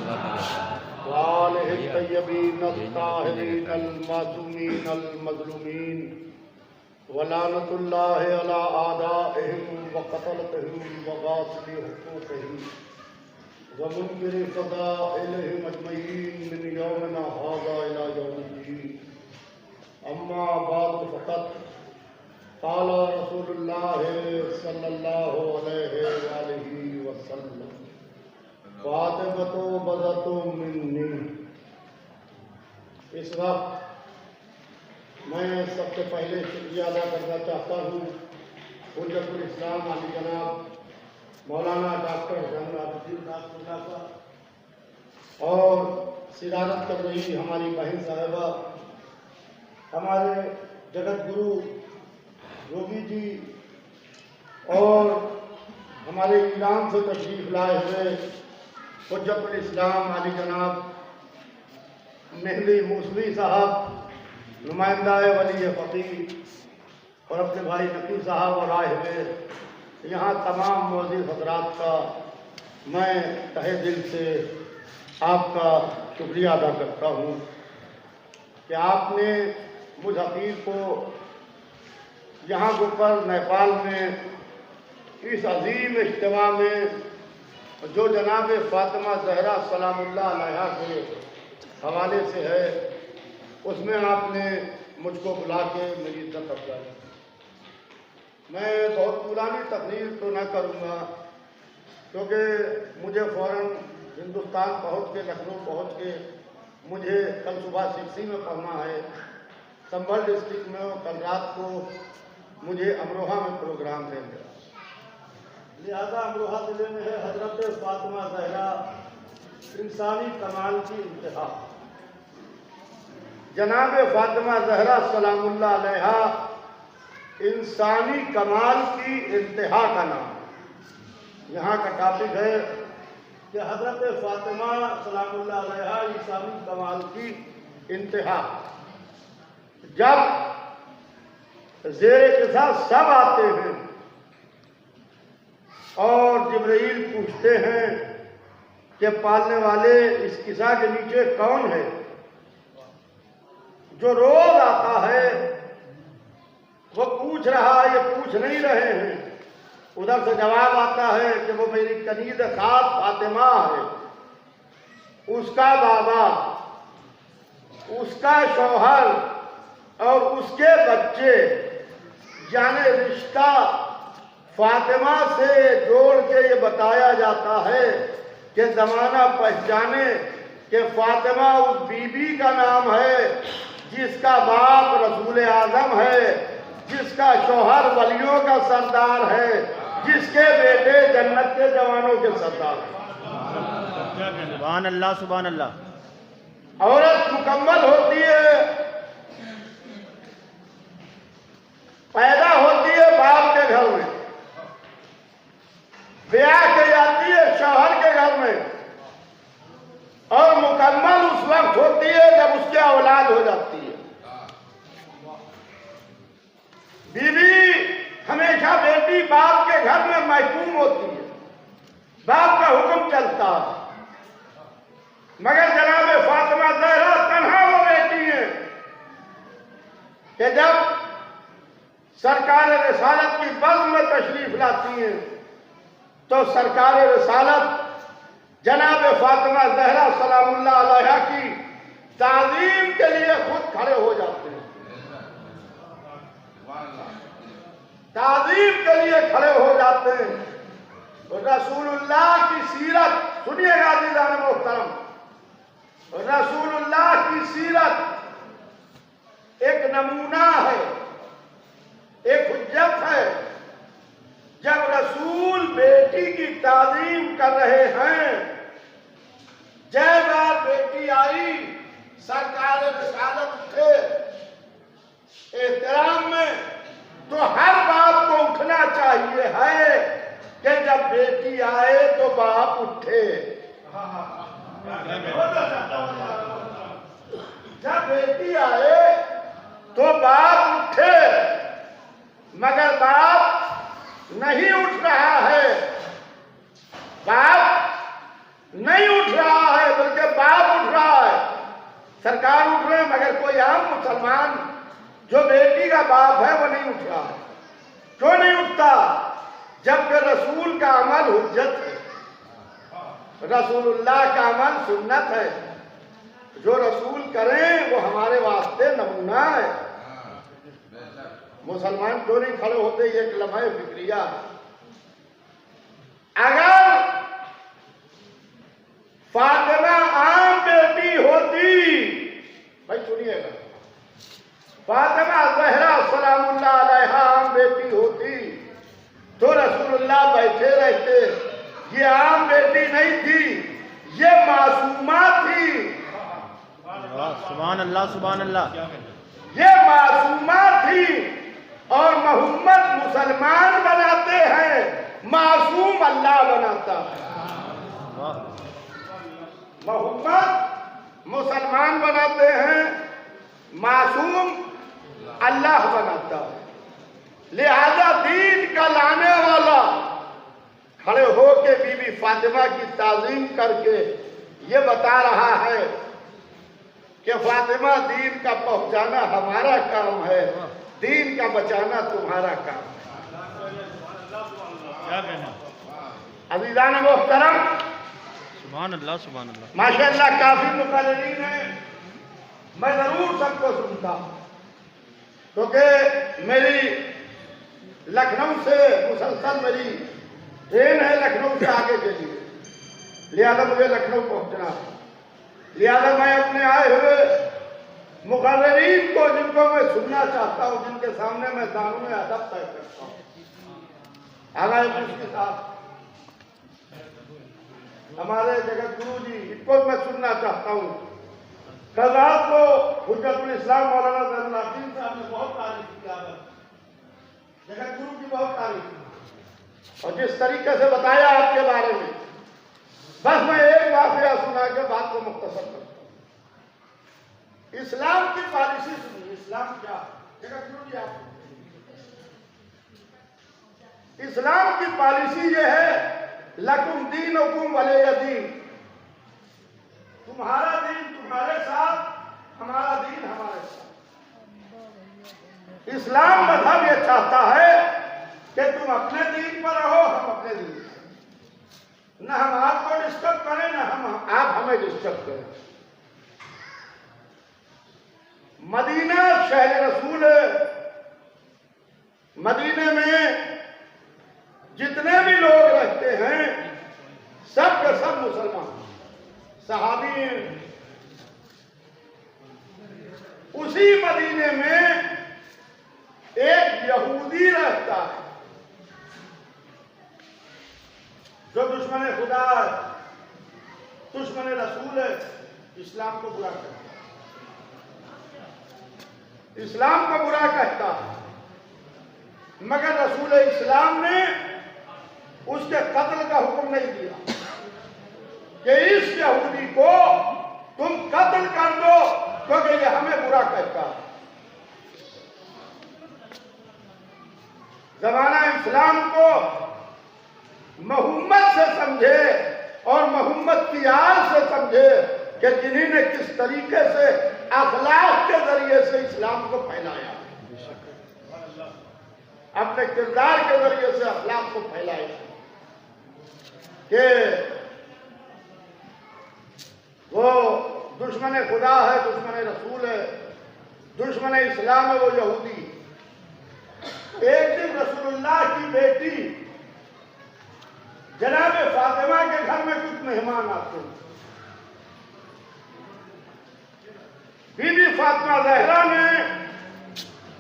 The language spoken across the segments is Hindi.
वालिहि तय्यबीन अत्ताहिरीन अल-मासूमीन अल-मज़लूमीन वलानतुल्लाहि अला आदाइहिम व क़तलतिहिम व गासिली हुकूक़िहिम व मुनकिरी फ़ज़ाइलिहिम अजमईन मिन यौमिना हाज़ा इला यौमिद्दीन। अम्मा बादु फ़क़द क़ाल रसूलुल्लाह सल्लल्लाहु अलैहि वसल्लम फ़ातिमतु बज़तु मिन्नी। इस वक्त मैं सबसे पहले शुक्रिया अदा करना चाहता हूँ हुज्जतुल इस्लाम अली जनाब मौलाना डॉक्टर ज़ैनुल साहब का और सिरारत कर रही हमारी बहन साहिबा हमारे जगत गुरु योगी जी और हमारे ईरान से तशरीफ लाए हुए हुज्जतुल इस्लाम अली जनाब मेहंदी मूसवी साहब नुमाइंदा वली फ़कीह और अपने भाई नकीब साहब और आए हुए यहाँ तमाम मौजूद हज़रात का मैं तहे दिल से आपका शुक्रिया अदा करता हूँ कि आपने मुझ हकीर को यहाँ ऊपर नेपाल में इस अजीम इज्तिमा में जो जनाब फ़ातिमा ज़हरा सलामुल्लाह अलैहा के हवाले से है उसमें आपने मुझको बुला के मेरी इज्जत अफजाई। मैं बहुत पुरानी तकरीर तो न करूँगा क्योंकि मुझे फ़ौरन हिंदुस्तान पहुँच के लखनऊ पहुँच के मुझे कल सुबह सिक्सी में पढ़ना है। संभल डिस्ट्रिक्ट में कल रात को मुझे अमरोहा में प्रोग्राम है, लिहाजा अमरोहा ज़िले में है हज़रत फ़ातिमा ज़हरा इंसानी कमाल की इंतहा। जनाब फ़ातिमा ज़हरा सलामुल्लाह अलैहा इंसानी कमाल की इंतहा का नाम। यहाँ का टॉपिक है कि हज़रत फ़ातिमा सलामुल्लाह अलैहा इंसानी कमाल की इंतहा। जब ज़ेरे के साथ सब आते हैं और जिब्रील पूछते हैं कि पालने वाले इस किसा के नीचे कौन है जो रोज आता है, वो पूछ रहा है, ये पूछ नहीं रहे हैं। उधर से जवाब आता है कि वो मेरी कनीज़ खास फातिमा है, उसका बाबा, उसका शौहर और उसके बच्चे, यानी रिश्ता फातिमा से जोड़ के ये बताया जाता है कि ज़माना पहचाने कि फातिमा उस बीबी का नाम है जिसका बाप रसूल आज़म है, जिसका शौहर वलियों का सरदार है, जिसके बेटे जन्नत के जवानों के सरदार हैं। सुभान अल्लाह सुभान अल्लाह। औरत मुकम्मल होती है, पैदा होती है बाप के घर में, ब्याह की जाती है शौहर के घर में और मुकम्मल उस वक्त होती है जब उसकी औलाद हो जाती है। बीवी हमेशा बेटी बाप के घर में महकूम होती है, बाप का हुक्म चलता है। मगर जनाब फ़ातिमा ज़हरा तन्हा वो बेटी है कि जब सरकार रिसालत की बज़्म में तशरीफ लाती हैं तो सरकार रिसालत जनाब फ़ातिमा ज़हरा सलामुल्लाह अलैहा की ताज़ीम के लिए खुद खड़े हो जाते हैं, ताज़ीम के लिए खड़े हो जाते हैं। तो रसूलुल्लाह की सीरत सुनिएगा अज़ीज़ान मोहतरम, रसूलुल्लाह की सीरत एक नमूना है, एक हुज्जत है। जब रसूल बेटी की ताज़ीम कर रहे हैं, जय बार बेटी आई, सरकार रिसालत थे एहतराम में, तो हर बाप को उठना चाहिए है कि जब बेटी आए तो बाप उठे। जब बेटी आए तो बाप उठे, मगर बाप नहीं उठ रहा है, बाप नहीं उठ रहा है, सरकार उठ रहे, मगर कोई आम मुसलमान जो बेटी का बाप है वो नहीं उठ रहा है। क्यों नहीं उठता? जबकि रसूल का अमल हुज्जत है, रसूलुल्लाह का अमल सुन्नत है। जो रसूल करें वो हमारे वास्ते नमूना है। मुसलमान क्यों नहीं खड़े होते? ये एक लम्हे फिक्रिया। अगर फातिमा आम बेटी होती, भाई सुनिएगा, फातिमा ज़हरा सलामुल्लाह अलैहा आम बेटी होती तो रसूलुल्लाह बैठे रहते। ये आम बेटी नहीं थी, ये मासूमा थी। सुभान अल्लाह सुभान अल्लाह। ये मासूमा थी और मोहम्मद मुसलमान बनाते हैं, मासूम अल्लाह बनाता है। मोहम्मद मुसलमान बनाते हैं, मासूम अल्लाह बनाता है। लिहाजा दीन का लाने वाला खड़े होके बीबी फातिमा की ताज़ीम करके ये बता रहा है कि फातिमा दीन का पहुंचाना हमारा काम है, दीन का बचाना तुम्हारा काम है। क्या कहना? अज़ीज़ान मोहतरम, सुभान अल्लाह सुभान अल्लाह। माशाअल्लाह काफी मुकर्रिरीन हैं, मैं जरूर सबको सुनता हूं क्योंकि मेरी लखनऊ से मुसलसल मेरी ट्रेन है लखनऊ से आगे के लिए, लिहाजा मुझे लखनऊ पहुंचना है। लिहाजा मैं अपने आए हुए मुकर्रिरीन को, जिनको मैं सुनना चाहता हूं, जिनके सामने मैं दानों अदब तय करता हूं, आगे उसके साथ हमारे जगत गुरु जी, इनको मैं सुनना चाहता हूं। कल रात को हुज्जतुल इस्लाम मौलाना ज़ैनुल साहब ने बहुत तारीफ किया है, जगत गुरु की बहुत तारीफ की, और जिस तरीके से बताया आपके बारे में, बस मैं एक वाक़या सुना के बात को मुख्तसर करता हूं। इस्लाम की पॉलिसी सुनिए। इस्लाम क्या? जगत गुरु जी आप, इस्लाम की पॉलिसी ये है, लकुम दीनुकुम वलिय दीन। तुम्हारा दीन तुम्हारे साथ, हमारा दीन हमारे साथ। इस्लाम मजहब ये चाहता है कि तुम अपने दीन पर रहो, हम अपने दीन पर, न हम आपको डिस्टर्ब करें, न आप हमें डिस्टर्ब करें। मदीना शहर रसूल है। मदीने में जितने भी लोग रहते हैं सब के सब मुसलमान सहाबी हैं। उसी मदीने में एक यहूदी रहता है जो दुश्मन खुदा है, दुश्मन रसूल है, इस्लाम को बुरा करता है, इस्लाम को बुरा कहता है। मगर रसूल इस्लाम ने उसके कत्ल का हुक्म नहीं दिया कि इस यहूदी को तुम कत्ल कर दो क्योंकि ये हमें बुरा कहता है। जमाना इस्लाम को मोहम्मद से समझे और मोहम्मद की आल से समझे कि जिन्होंने किस तरीके से अखलाक के जरिए से इस्लाम को फैलाया, अपने किरदार के जरिए से अखलाक को फैलाया कि वो दुश्मन खुदा है, दुश्मन रसूल है, दुश्मन इस्लाम है वो यहूदी। एक दिन रसूलुल्लाह की बेटी जनाब फातिमा के घर में कुछ मेहमान आते हैं। बीबी फातिमा ज़हरा ने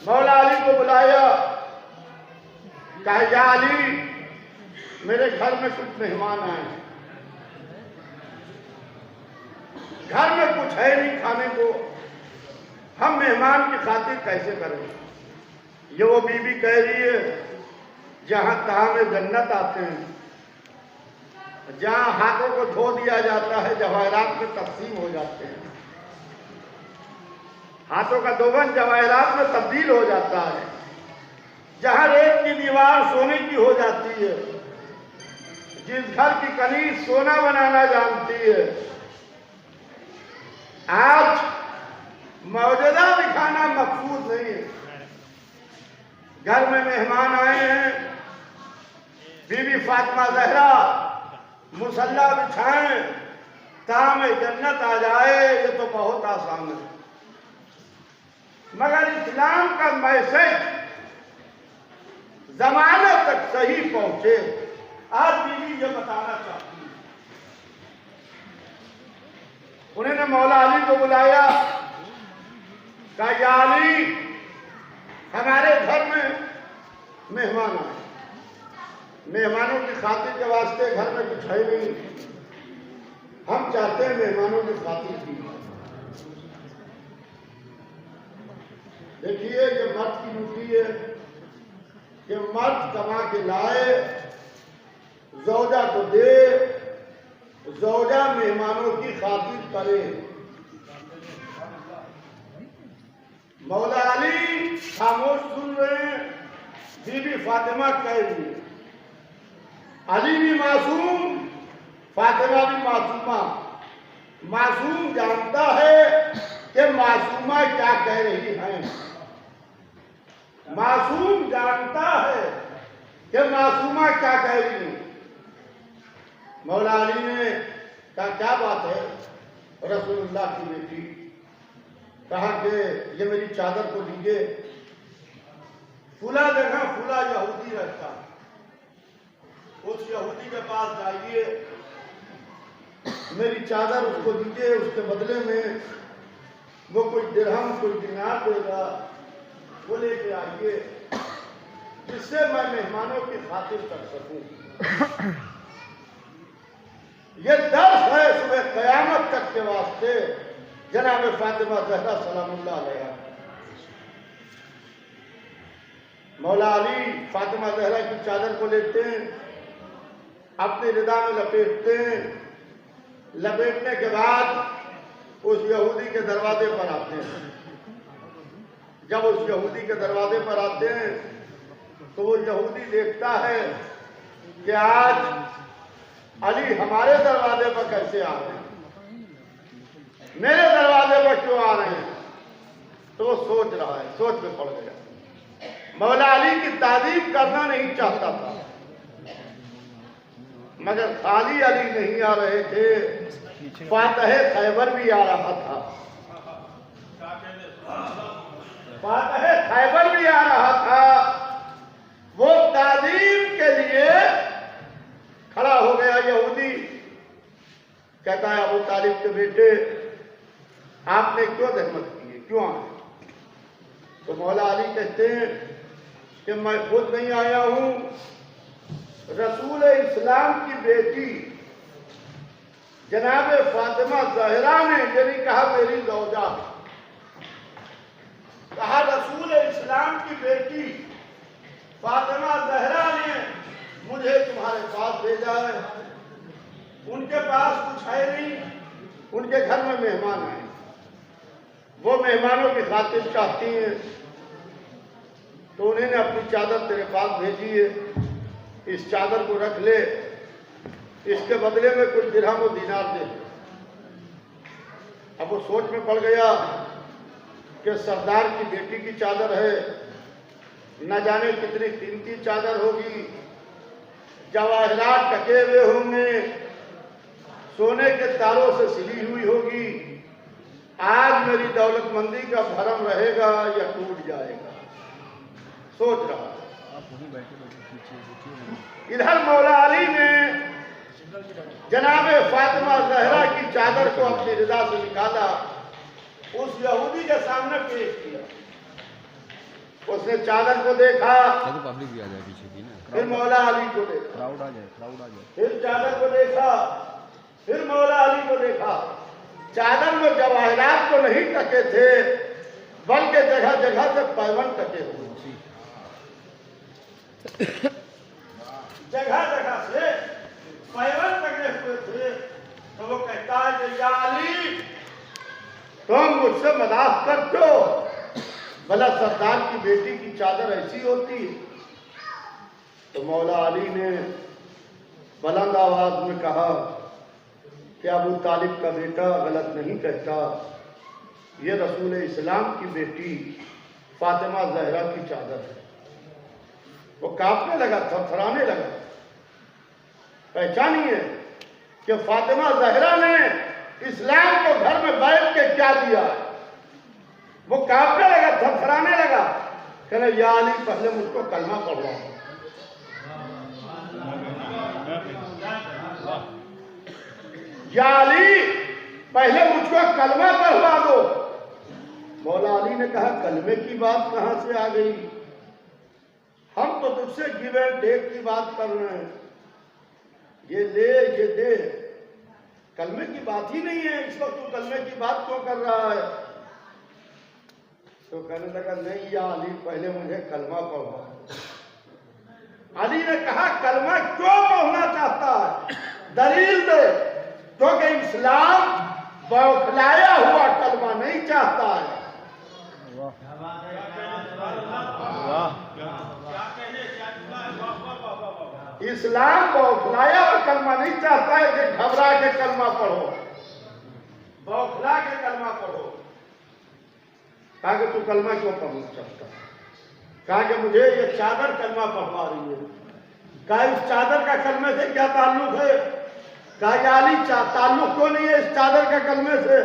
मौला अली को बुलाया, कहा या अली मेरे घर में कुछ मेहमान आए हैं, घर में कुछ है नहीं खाने को, हम मेहमान की खातिर कैसे करें? ये वो बीबी कह रही है जहां ताम जन्नत आते हैं, जहां हाथों को धो दिया जाता है, जवाहरात में तकसीम हो जाते हैं, हाथों का दोबन जवाहरात में तब्दील हो जाता है, जहां रेत की दीवार सोने की हो जाती है, जिस घर की कनीज सोना बनाना जानती है, आज घर में मेहमान आए हैं, बीबी फातिमा ज़हरा मुसल्ला बिछाएं, ताम जन्नत आ जाए, ये तो बहुत आसान है। मगर इस्लाम का मैसेज जमाने तक सही पहुंचे, आज बीवी ये बताना चाहती है। उन्होंने मौला अली को बुलाया, कहा या अली, हमारे घर में मेहमान आए, मेहमानों की खातिर के वास्ते घर में कुछ है नहीं, हम चाहते हैं मेहमानों की खातिर की। देखिए ये मर्द की ड्यूटी है कि मर्द कमा के लाए, जौजा को दे, जौजा मेहमानों की खातिर करे। मौला अली खामोश सुन रहे हैं, बीबी फातिमा कह रही है। अली भी मासूम, फातिमा भी मासूमा। मासूम जानता है कि मासूमा क्या कह रही है, मासूम जानता है कि मासूमा क्या कह रही है। मौला अली ने कहा क्या बात है रसूलुल्लाह की बेटी? कहा कि ये मेरी चादर को दीजिए, फुला जगह फुला यहूदी रहता, उस यहूदी के पास जाइए, मेरी चादर उसको दीजिए, उसके बदले में वो कोई दिरहम कोई दिनार देगा, वो लेके आइए, जिससे मैं मेहमानों की खातिर कर सकूं। ये दर्स है सुबह कयामत तक के वास्ते जनाब फातिमा ज़हरा सलामुल्लाह अलैहा। मौला अली फातिमा ज़हरा की चादर को लेते हैं, अपनी रिदा में लपेटते हैं, लपेटने के बाद उस यहूदी के दरवाजे पर आते हैं। जब उस यहूदी के दरवाजे पर आते हैं तो वो यहूदी देखता है कि आज अली हमारे दरवाजे पर कैसे आ रहे हैं, मेरे दरवाजे पर क्यों आ रहे हैं? तो वो सोच रहा है, सोच में पड़ गया। मौला अली की तारीफ करना नहीं चाहता था, मगर खाली अली नहीं आ रहे थे, फातह खैबर भी आ रहा था, फातह खैबर भी आ रहा था। वो तारीफ के लिए खड़ा हो गया यहूदी, कहता है अबू तालिब के बेटे आपने क्यों जहमत की है, क्यों आए? तो मौला अली कहते हैं कि मैं खुद नहीं आया हूं, रसूल इस्लाम की बेटी जनाब फातिमा ज़हरा ने, यानी कहा मेरी ज़ौजा, कहा रसूल इस्लाम की बेटी फातिमा ज़हरा ने मुझे तुम्हारे पास भेजा है। उनके पास कुछ है नहीं, उनके घर में मेहमान आए, वो मेहमानों की खातिर चाहती हैं, तो उन्होंने अपनी चादर तेरे पास भेजी है, इस चादर को रख ले, इसके बदले में कुछ दिरहम और दीनार दे। अब वो सोच में पड़ गया कि सरदार की बेटी की चादर है, न जाने कितनी कीमती चादर होगी, जवाहरात ढके हुए होंगे, सोने के तारों से सिली हुई होगी, आज मेरी दौलतमंदी का भरम रहेगा या टूट जाएगा, सोच रहा। इधर मौला अली ने जनाब फातिमा ज़हरा की चादर को अपनी रिदा से निकाला, उस यहूदी के सामने पेश किया। उसने चादर को देखा, पब्लिक भी आ जाए पीछे की ना, फिर मौला अली को देखा, क्राउड आ जाए, क्राउड आ जाए, फिर चादर को देखा, फिर मौला अली को देखा। चादर में जवाहरात तो नहीं टके थे, बल्कि जगह जगह से पैबंद टके हुए, जगह जगह से पैबंद टके हुए थे। तो वो कहता है कि या अली तुम मुझसे मजाक करते हो, भला सरदार की बेटी की चादर ऐसी होती? तो मौला अली ने बुलंद आवाज में कहा कि अबू तालिब का बेटा गलत नहीं कहता, ये रसूल इस्लाम की बेटी फातिमा ज़हरा की चादर है। वो कांपने लगा, थरथराने लगा। पहचानिए कि फातिमा जहरा ने इस्लाम को घर में बैठ के क्या दिया। वो कांपने लगा, थरथराने लगा, कहने या अली पहले मुझको कलमा पढ़वाओ। या अली पहले मुझको कलमा पढ़वा दो। मौला अली ने कहा कलमे की बात कहां से आ गई, हम तो तुझसे गिव एंड टेक की बात कर रहे हैं, ये ले ये दे, कलमे की बात ही नहीं है। इस वक्त तू कलमे की बात क्यों कर रहा है? तो कहने लगा नहीं या अली पहले मुझे कलमा पढ़वा। अली ने कहा कलमा क्यों पढ़ना चाहता है, दलील दे। क्योंकि इस्लाम बौखलाया हुआ कलमा नहीं चाहता है। इस्लाम बौखलाया हुआ कलमा नहीं चाहता है कि घबरा के कलमा पढ़ो, बौखला के कलमा पढ़ो। कहा कि तू कलमा क्यों पढ़ना चाहता? कहा कि मुझे ये चादर कलमा पढ़वा रही है। कहा इस चादर का कलमे से क्या ताल्लुक है? कहा अली ताल्लुक क्यों नहीं है इस चादर का कलमे से?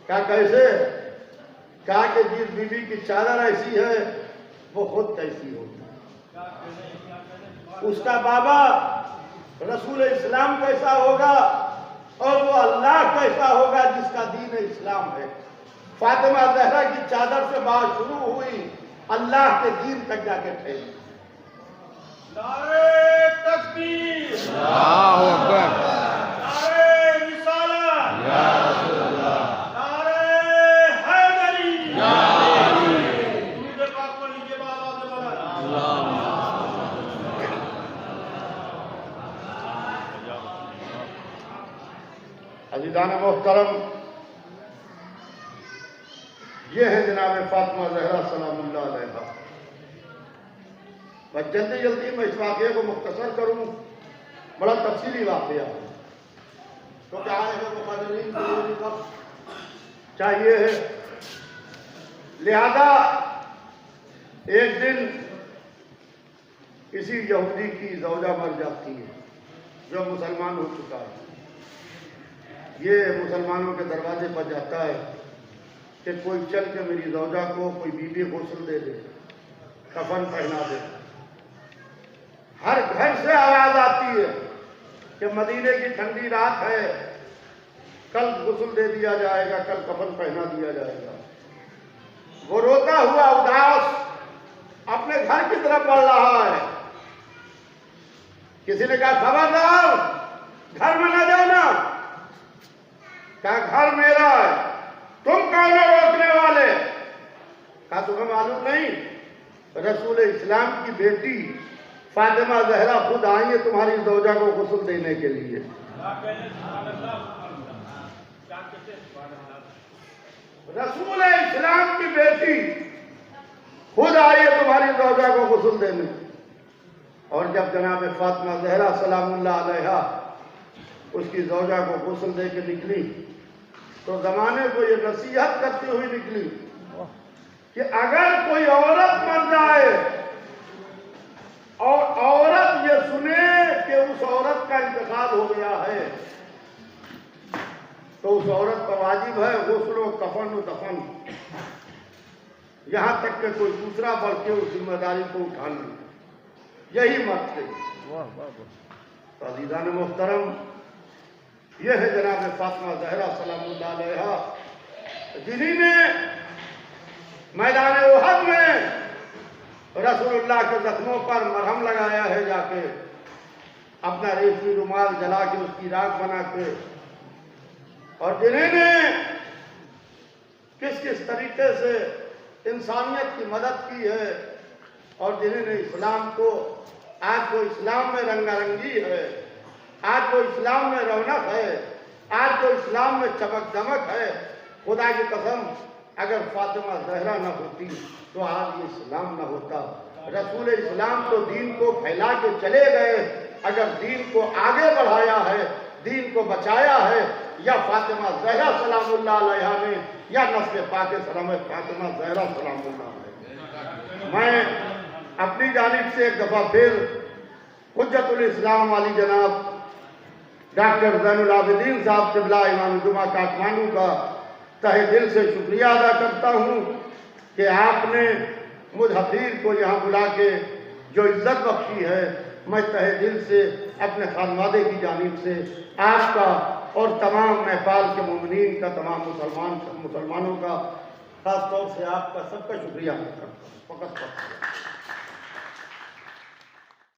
कहा कैसे? कहा कि जिस बीबी की चादर ऐसी है वो खुद कैसी होगी, उसका बाबा रसूल इस्लाम कैसा होगा और वो अल्लाह कैसा होगा जिसका दीन इस्लाम है। फातिमा जहरा की चादर से बात शुरू हुई, अल्लाह के दीन तक जाके ठहरी। नारे तकबीर, अल्लाहु अकबर, नारे रिसालत, या रसूल अल्लाह, नारे हैदरी, या अली। दुरूद पाक पर नीचे आवाज से बोला अल्लाह। अज़ीज़ान मोहतरम, ये है जनाब फातिमा जहरा सलामुल्लाह अलैहा। मैं जल्दी मैं इस वाक़े को मुख्तसर करूं, बड़ा तफसीली वाक़या है, तो क्या है मुक़र्रिरीन को चाहिए है। लिहाजा एक दिन किसी यहूदी की ज़ौजा मर जाती है जो मुसलमान हो चुका है। ये मुसलमानों के दरवाजे पर जाता है कि कोई चल के मेरी ज़ौजा को कोई बीबी गुस्ल दे दे, कफन पहना दे। हर घर से आवाज आती है कि मदीने की ठंडी रात है, कल गुस्ल दे दिया जाएगा, कल कफन पहना दिया जाएगा। वो रोता हुआ उदास अपने घर की तरफ बढ़ रहा है। किसी ने कहा खबरदार घर में न जाना। कहा घर मेरा है, तुम कौन हो रोकने वाले? कहा तुम्हें मालूम नहीं, रसूल इस्लाम की बेटी फातिमा जहरा खुद आई है तुम्हारी ज़ौजा को गुस्ल देने के लिए। रसूल इस्लाम की बेटी खुद आई है तुम्हारी ज़ौजा को गुस्ल देने। और जब जनाब फातिमा जहरा सलामुल्लाह अलैहा उसकी ज़ौजा को गुस्ल दे के निकली तो ज़माने को ये नसीहत करती हुई निकली कि अगर कोई औरत मर जाए और औरत ये सुने कि उस औरत का इंतकाल हो गया है तो उस औरत पर वाजिब है गुस्ल, कफन और दफन, यहां तक कि कोई दूसरा बढ़ के उस जिम्मेदारी को उठा ले। यही मत थे। तो अज़ीज़ान मोहतरम, यह है जनाब फातिमा ज़हरा सलामुल्लाह अलैहा, जिन्हीं ने मैदान उहद में रसूलुल्लाह के जख्मों पर मरहम लगाया है, जाके अपना रेशमी रुमाल जला के उसकी राख बना के, और जिन्हें ने किस किस तरीके से इंसानियत की मदद की है, और जिन्हें ने इस्लाम को, आज वो इस्लाम में रंगारंगी है, आज वो इस्लाम में रौनक है, आज वो इस्लाम में चमक दमक है। खुदा की कसम अगर फातिमा ज़हरा न होती तो आज ये इस्लाम न होता। रसूल इस्लाम तो दीन को फैला के चले गए, अगर दीन को आगे बढ़ाया है, दीन को बचाया है, या फातिमा ज़हरा सलामुल्लाह अलैहा ने, या नस्ल पाक सलाम फातिमा ज़हरा सलामुल्लाह अलैहा। मैं अपनी जानिब से एक दफ़ा फिर हुज्जतुल इस्लाम वाली जनाब डॉक्टर ज़ैनुल आबिदीन साहब क़िबला इमाम जुमा काठमांडू का तहे दिल से शुक्रिया अदा करता हूँ कि आपने मुझ हफीर को यहाँ बुला के जो इज़्ज़त बख्शी है। मैं तहे दिल से अपने खानवादे की जानिब से आपका और तमाम नेपाल के मोमिनीन का, तमाम मुसलमानों का, ख़ास तौर से आपका सबका शुक्रिया अदा करता हूँ। फ़कत